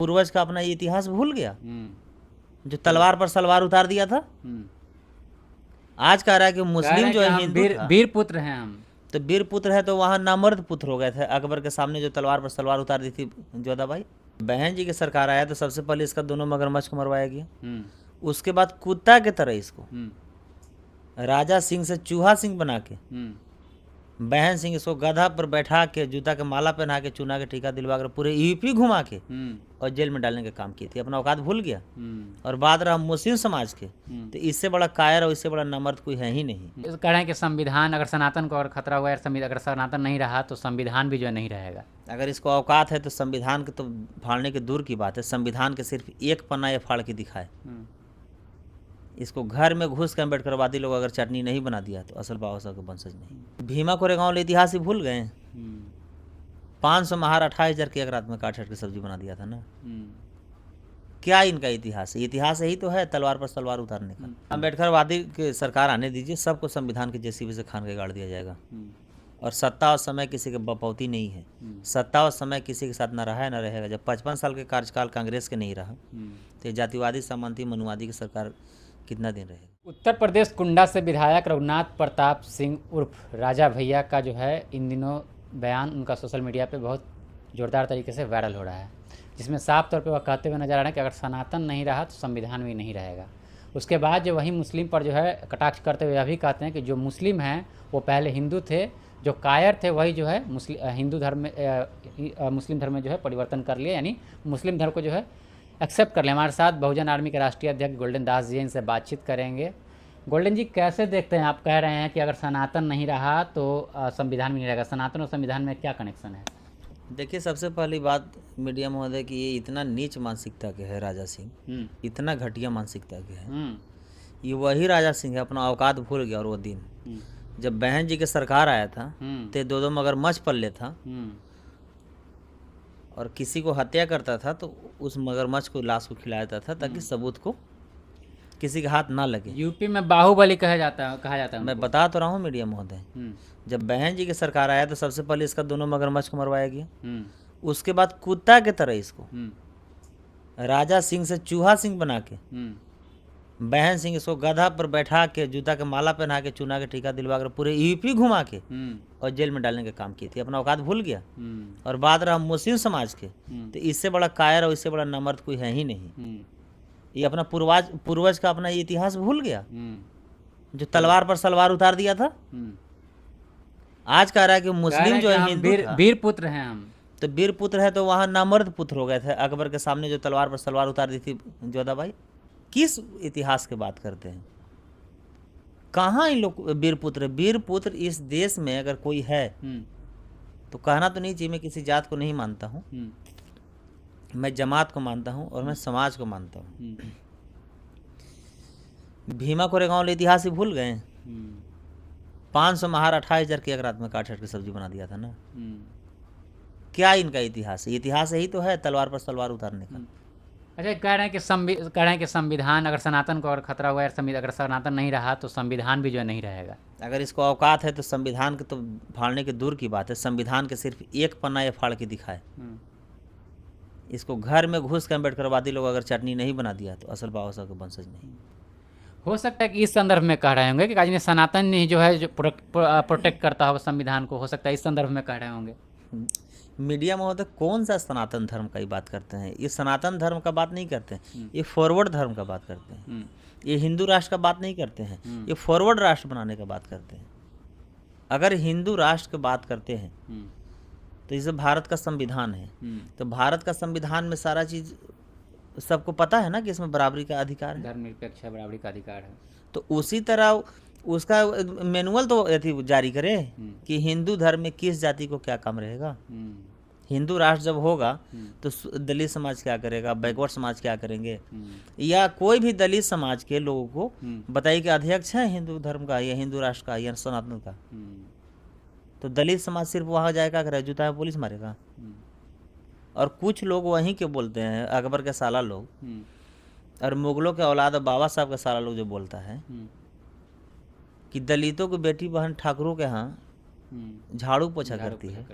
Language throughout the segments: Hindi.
पूर्वज का अपना ये इतिहास भूल गया, जो तलवार पर सलवार उतार दिया था। आज कह रहा है कि मुस्लिम जो है हिंदू था, वीर पुत्र हैं हम। तो वीर पुत्र है तो वहाँ नामर्द पुत्र हो गए थे अकबर के सामने, जो तलवार पर सलवार उतार दी थी जोधाबाई। बहन जी की सरकार आया तो सबसे पहले इसका दोनों मगरमच्छ को मरवाया गया। उसके बाद कुत्ता की तरह इसको राजा सिंह से चूहा सिंह बना के, बहन सिंह इसको गधा पर बैठा के, जूता के माला पहना के, चूना के टीका दिलवा कर पूरे यूपी घुमा के और जेल में डालने का काम की थी। अपना औकात भूल गया। और बात रहा मुस्लिम समाज के, तो इससे बड़ा कायर और इससे बड़ा नमर्द कोई है ही नहीं। कह रहे हैं कि संविधान अगर सनातन को अगर खतरा हुआ है, अगर सनातन नहीं रहा तो संविधान भी जो है नहीं रहेगा। अगर इसको औकात है तो संविधान के तो फाड़ने की दूर की बात है, संविधान के सिर्फ एक पन्ना ये फाड़ के दिखाए। इसको घर में घुस के अम्बेडकरवादी लोग अगर चटनी नहीं बना दिया तो असल बाबा साहब के वंशज नहीं। भीमा कोरेगांव इतिहास ही भूल गए। 500 महार 28,000 की एक रात में काट की सब्जी बना दिया था ना। क्या इनका इतिहास है? इतिहास यही तो है, तलवार पर सलवार उतारने का। अम्बेडकरवादी की सरकार आने दीजिए, सबको संविधान के जेसीबी से खान के गाड़ दिया जाएगा। और सत्ता और समय किसी के बपौती नहीं है। सत्ता और समय किसी के साथ न रहा है न रहेगा। जब 55 साल के कार्यकाल कांग्रेस के नहीं रहा तो जातिवादी, सामंती, मनुवादी की सरकार कितना दिन रहेगा? उत्तर प्रदेश कुंडा से विधायक रघुनाथ प्रताप सिंह उर्फ राजा भैया का जो है इन दिनों बयान उनका सोशल मीडिया पे बहुत ज़ोरदार तरीके से वायरल हो रहा है, जिसमें साफ तौर पे वह कहते हुए नजर आ रहे हैं कि अगर सनातन नहीं रहा तो संविधान भी नहीं रहेगा। उसके बाद जो वही मुस्लिम पर जो है कटाक्ष करते हुए यह भी कहते हैं कि जो मुस्लिम हैं वो पहले हिंदू थे, जो कायर थे वही जो है हिंदू धर्म में मुस्लिम धर्म में जो है परिवर्तन कर लिए, यानी मुस्लिम धर्म को जो है एक्सेप्ट कर लिया। हमारे साथ बहुजन आर्मी के राष्ट्रीय अध्यक्ष गोल्डन दास जी, इनसे बातचीत करेंगे। गोल्डन जी, कैसे देखते हैं? आप कह रहे हैं कि अगर सनातन नहीं रहा तो संविधान भी नहीं रहेगा। सनातन और संविधान में क्या कनेक्शन है? देखिए, सबसे पहली बात मीडिया महोदय कि ये इतना नीच मानसिकता के है राजा सिंह, इतना घटिया मानसिकता के है। ये वही राजा सिंह है, अपना औकात भूल गया। और वो दिन जब बहन जी की सरकार आया था तो दो मगरमच्छ पल्ले था, और किसी को हत्या करता था तो उस मगरमच्छ को लाश को खिलाया जाता था ताकि सबूत को किसी के हाथ ना लगे। यूपी में बाहुबली कहा जाता है। मैं बता तो रहा हूँ मीडिया महोदय, जब बहन जी की सरकार आया तो सबसे पहले इसका दोनों मगरमच्छ को मरवाया गया। उसके बाद कुत्ता की तरह इसको राजा सिंह से चूहा सिंह बना के, बहन सिंह इसको गधा पर बैठा के, जूता के माला पहना के, चूना के टीका दिलवा कर पूरे यूपी घुमा के और जेल में डालने का काम की थी। अपना औकात भूल गया। और बात रहा मुस्लिम समाज के, तो इससे बड़ा कायर और इससे बड़ा नमर्द कोई है ही नहीं। ये अपना पूर्वज का अपना ये इतिहास भूल गया, जो तलवार पर सलवार उतार दिया था। आज कह रहा है कि मुस्लिम जो है हिंदू था, वीर पुत्र हैं हम, तो वीर पुत्र है तो वहाँ नामर्द पुत्र हो गए थे अकबर के सामने, जो तलवार पर सलवार उतार दी थी जोधाबाई। किस इतिहास की बात करते हैं? कहाँ इन लोग वीर पुत्र? वीर पुत्र इस देश में अगर कोई है तो कहना तो नहीं चाहिए, मैं किसी जात को नहीं मानता हूँ, मैं जमात को मानता हूँ और मैं समाज को मानता हूँ। भीमा कोरेगांव इतिहास ही भूल गए। 500 महार 28,000 की एक रात में काट की सब्जी बना दिया था ना। क्या इनका इतिहास है? इतिहास यही तो है, तलवार पर सलवार उतारने का। अच्छा, कह रहे हैं कि संविधान अगर सनातन को अगर खतरा हुआ है, अगर सनातन नहीं रहा तो संविधान भी जो है नहीं रहेगा। अगर इसको औकात है तो संविधान के तो फाड़ने की दूर की बात है, संविधान के सिर्फ एक पन्ना ये फाड़ के दिखाए। इसको घर में घुस के अम्बेडकरवादी लोग अगर चटनी नहीं बना दिया तो असल बाबा साहब के वंशज नहीं। हो सकता है कि इस संदर्भ में कह रहे होंगे कि आज सनातन नहीं जो है जो प्रोटेक्ट करता होगा संविधान को, हो सकता है इस संदर्भ में कह रहे होंगे। मीडिया महोदय कौन सा सनातन धर्म का ही बात करते हैं? ये सनातन धर्म का बात नहीं करते हैं, ये फॉरवर्ड धर्म का बात करते हैं। ये हिंदू राष्ट्र का बात नहीं करते हैं, ये फॉरवर्ड राष्ट्र बनाने का बात करते हैं। अगर हिंदू राष्ट्र की बात करते हैं तो इसे भारत का संविधान है, तो भारत का संविधान में सारा चीज सबको पता है ना कि इसमें बराबरी का अधिकार है, धर्मनिरपेक्ष है, बराबरी का अधिकार है। तो उसी तरह उसका मैनुअल तो जारी करे कि हिंदू धर्म में किस जाति को क्या काम रहेगा। हिंदू राष्ट्र जब होगा तो दलित समाज क्या करेगा, बैकवर्ड समाज क्या करेंगे, या कोई भी दलित समाज के लोगों को बताइए कि अध्यक्ष है हिंदू धर्म का या हिंदू राष्ट्र का या सनातन का, तो दलित समाज सिर्फ वहाँ जाएगा, क्या जूता है पुलिस मारेगा। और कुछ लोग वहीं के बोलते हैं, अकबर के साला लोग और मुगलों के औलाद बाबा साहब का साला लोग जो बोलता है कि दलितों की बेटी बहन ठाकुरों के यहाँ झाड़ू पोछा करती है।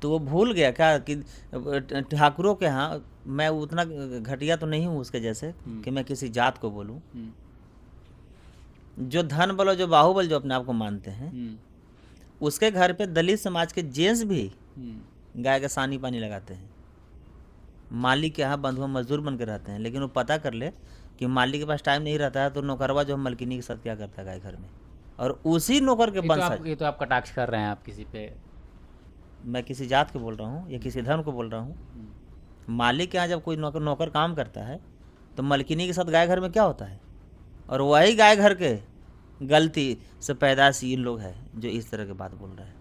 तो वो भूल गया क्या कि ठाकुरों के यहाँ, मैं उतना घटिया तो नहीं हूँ उसके जैसे कि मैं किसी जात को बोलूँ। जो धन बल और जो बाहुबल जो अपने आप को मानते हैं, उसके घर पे दलित समाज के जेंट्स भी गाय का सानी पानी लगाते हैं। मालिक के यहाँ बंधुआ मजदूर बन के रहते हैं, लेकिन वो पता कर ले कि मालिक के पास टाइम नहीं रहता है, तो नौकरवा जो मलकिनी के साथ क्या करता है गाय घर में, और उसी नौकर के वंशज। ये तो आप कटाक्ष कर रहे हैं, आप किसी पे। मैं किसी जात को बोल रहा हूँ या किसी धर्म को बोल रहा हूँ। मालिक के यहाँ जब कोई नौकर काम करता है, तो मलकिनी के साथ गाय घर में क्या होता है, और वही गाय घर के गलती से पैदाश इन लोग हैं जो इस तरह की बात बोल रहे हैं।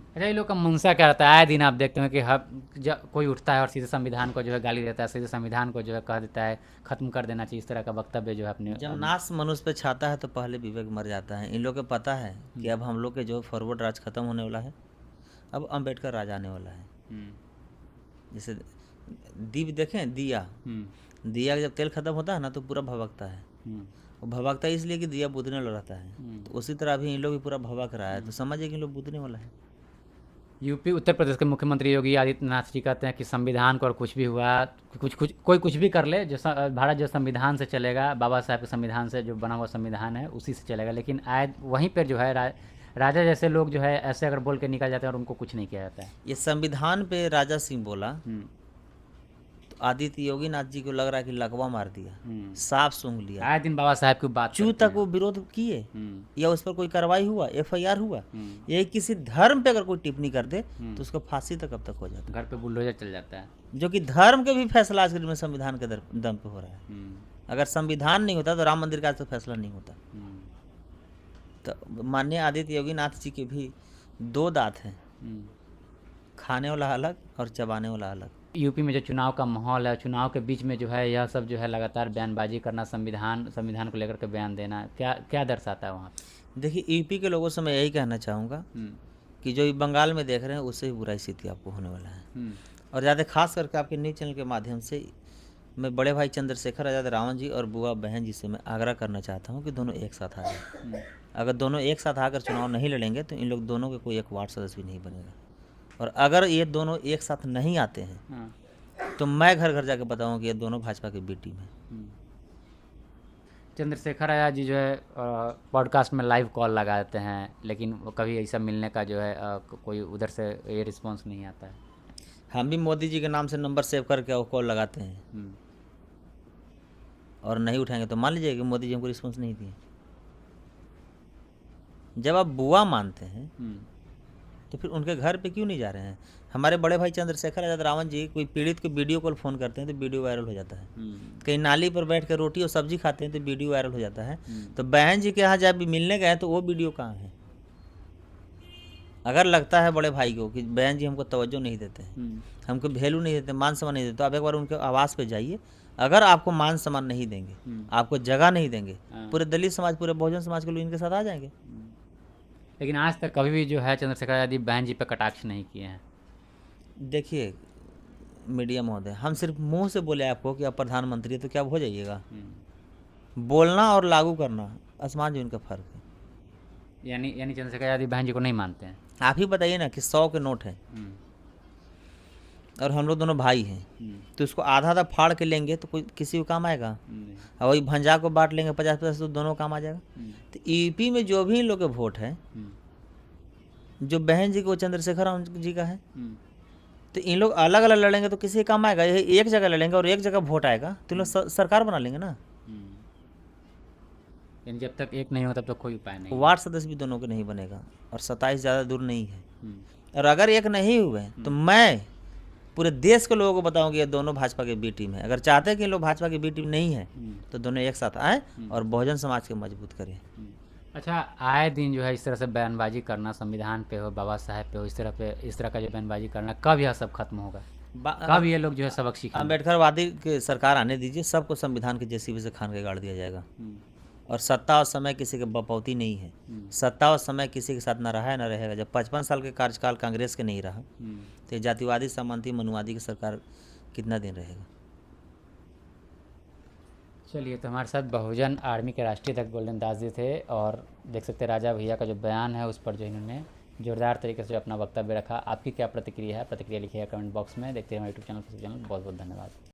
अच्छा, ये लोग का मंशा क्या रहता है? आए दिन आप देखते हैं कि कोई उठता है और सीधे संविधान को जो है गाली देता है, सीधे संविधान को जो है कह देता है खत्म कर देना चाहिए, इस तरह का वक्तव्य जो है अपने। जब नाश मनुष्य पे छाता है तो पहले विवेक मर जाता है। इन लोग को पता है कि अब हम लोग के जो फॉरवर्ड राज खत्म होने वाला है, अब अम्बेडकर राज आने वाला है। जैसे दीप देखें, दिया का जब तेल खत्म होता है ना तो पूरा भभकता है। वो भभकता है इसलिए कि दिया बुझने वाला रहता है। तो उसी तरह अभी इन लोग भी पूरा भभक रहा है, तो समझिए कि इन लोग बुझने वाला है। यूपी उत्तर प्रदेश के मुख्यमंत्री योगी आदित्यनाथ जी कहते हैं कि संविधान को और कुछ भी हुआ, कोई कुछ भी कर ले, जो भारत जो संविधान से चलेगा, बाबा साहब के संविधान से जो बना हुआ संविधान है उसी से चलेगा। लेकिन आए वहीं पर जो है राजा जैसे लोग जो है ऐसे अगर बोल के निकल जाते हैं और उनको कुछ नहीं किया जाता है। ये संविधान पे राजा सिंह बोला तो आदित्य योगी नाथ जी को लग रहा है कि लकवा मार दिया, साफ सूंघ लिया। आए दिन बाबा साहब की बात चू तक वो विरोध किए या उस पर कोई कार्रवाई हुआ, FIR हुआ। यही किसी धर्म पे अगर कोई टिप्पणी कर दे तो उसको फांसी तक अब तक हो जाता है। घर पे बुलडोजर चल जाता है, जो कि धर्म के भी फैसला आज के दिन में संविधान के दम पे हो रहा है। अगर संविधान नहीं होता तो राम मंदिर का आज तक फैसला नहीं होता। तो माननीय आदित्य योगी नाथ जी के भी 2 दांत हैं, खाने वाला अलग और चबाने वाला अलग। यूपी में जो चुनाव का माहौल है, चुनाव के बीच में जो है यह सब जो है लगातार बयानबाजी करना, संविधान को लेकर के बयान देना, क्या दर्शाता है वहाँ? देखिए, यूपी के लोगों से मैं यही कहना चाहूँगा कि जो बंगाल में देख रहे हैं उससे भी बुरा स्थिति आपको होने वाला है। और ज़्यादा खास करके आपके न्यूज़ चैनल के माध्यम से मैं बड़े भाई चंद्रशेखर आज़ाद रावण जी और बुआ बहन जी से मैं आग्रह करना चाहता हूँ कि दोनों एक साथ आ जाए। अगर दोनों एक साथ आकर चुनाव नहीं लड़ेंगे तो इन लोग दोनों के कोई एक वार्ड सदस्य भी नहीं बनेगा। और अगर ये दोनों एक साथ नहीं आते हैं तो मैं घर घर जाके बताऊंगा कि ये दोनों भाजपा की बी टीम है। चंद्रशेखर आज़ाद जी जो है पॉडकास्ट में लाइव कॉल लगा देते हैं, लेकिन वो कभी ऐसा मिलने का जो है कोई उधर से ये रिस्पांस नहीं आता है। हम भी मोदी जी के नाम से नंबर सेव करके वो कॉल लगाते हैं और नहीं उठाएंगे तो मान लीजिए कि मोदी जी हमको रिस्पांस नहीं दिए। जब आप बुआ मानते हैं तो फिर उनके घर पे क्यों नहीं जा रहे हैं? हमारे बड़े भाई चंद्रशेखर आज़ाद रावण जी कोई पीड़ित को वीडियो कॉल फ़ोन करते हैं तो वीडियो वायरल हो जाता है। कहीं नाली पर बैठ कर रोटी और सब्जी खाते हैं तो वीडियो वायरल हो जाता है। तो बहन जी के यहाँ जब मिलने गए तो वो वीडियो कहाँ है? अगर लगता है बड़े भाई को कि बहन जी हमको तवज्जो नहीं देते हैं, हमको वैल्यू नहीं देते, मान सम्मान नहीं देते, तो आप एक बार उनके आवास पे जाइए। अगर आपको मान सम्मान नहीं देंगे, आपको जगह नहीं देंगे, पूरे दलित समाज, पूरे बहुजन समाज के लोग इनके साथ आ जाएंगे। लेकिन आज तक कभी भी जो है चंद्रशेखर आज़ाद बहन जी पर कटाक्ष नहीं किए हैं। देखिए मीडिया महोदय, हम सिर्फ मुंह से बोले आपको कि आप प्रधानमंत्री है तो क्या हो जाइएगा? बोलना और लागू करना आसमान जमीन का फर्क है। यानी चंद्रशेखर आज़ाद बहन जी को नहीं मानते हैं? आप ही बताइए ना कि 100 के नोट हैं और हम लोग दोनों भाई हैं, तो इसको आधा आधा फाड़ के लेंगे तो कोई किसी को काम आएगा? और वही भंजा को बांट लेंगे 50-50 तो दोनों काम आ जाएगा। तो यूपी में जो भी इन लोग के वोट है, जो बहन जी को चंद्रशेखर जी का है, तो इन लोग अलग अलग लड़ेंगे तो किसी काम आएगा? ये एक जगह लड़ेंगे और एक जगह वोट आएगा तो इन लोग सरकार बना लेंगे ना। जब तक एक नहीं हो तब तक कोई उपाय नहीं। वार्ड सदस्य भी दोनों के नहीं बनेगा और 27 ज़्यादा दूर नहीं है। और अगर एक नहीं हुए तो मैं पूरे देश के लोगों को बताऊं कि ये दोनों भाजपा की बी टीम है। अगर चाहते हैं कि लोग भाजपा की बी टीम नहीं है तो दोनों एक साथ आए और बहुजन समाज के मजबूत करें। अच्छा, आए दिन जो है इस तरह से बयानबाजी करना, संविधान पे हो, बाबा साहब पे हो, इस तरह का जो बयानबाजी करना, कब यह सब खत्म होगा? कब ये लोग जो है सबक सीखेंगे? अम्बेडकरवादी की सरकार आने दीजिए, सबको संविधान के जेसीबी से खान के गाड़ दिया जाएगा। और सत्ता और समय किसी के बपौती नहीं है। सत्ता और समय किसी के साथ ना रहा है ना रहेगा। जब 55 साल के कार्यकाल कांग्रेस के नहीं रहा तो जातिवादी, सामंती, मनुवादी की सरकार कितना दिन रहेगा? चलिए, तो हमारे साथ बहुजन आर्मी के राष्ट्रीय अध्यक्ष गोल्डन दास जी थे और देख सकते हैं राजा भैया का जो बयान है उस पर जो इन्होंने जोरदार तरीके से अपना वक्तव्य रखा। आपकी क्या प्रतिक्रिया है, प्रतिक्रिया लिखिएगा कमेंट बॉक्स में। देखते हैं हमारे यूट्यूब चैनल, फेसबुक चैनल। बहुत बहुत धन्यवाद।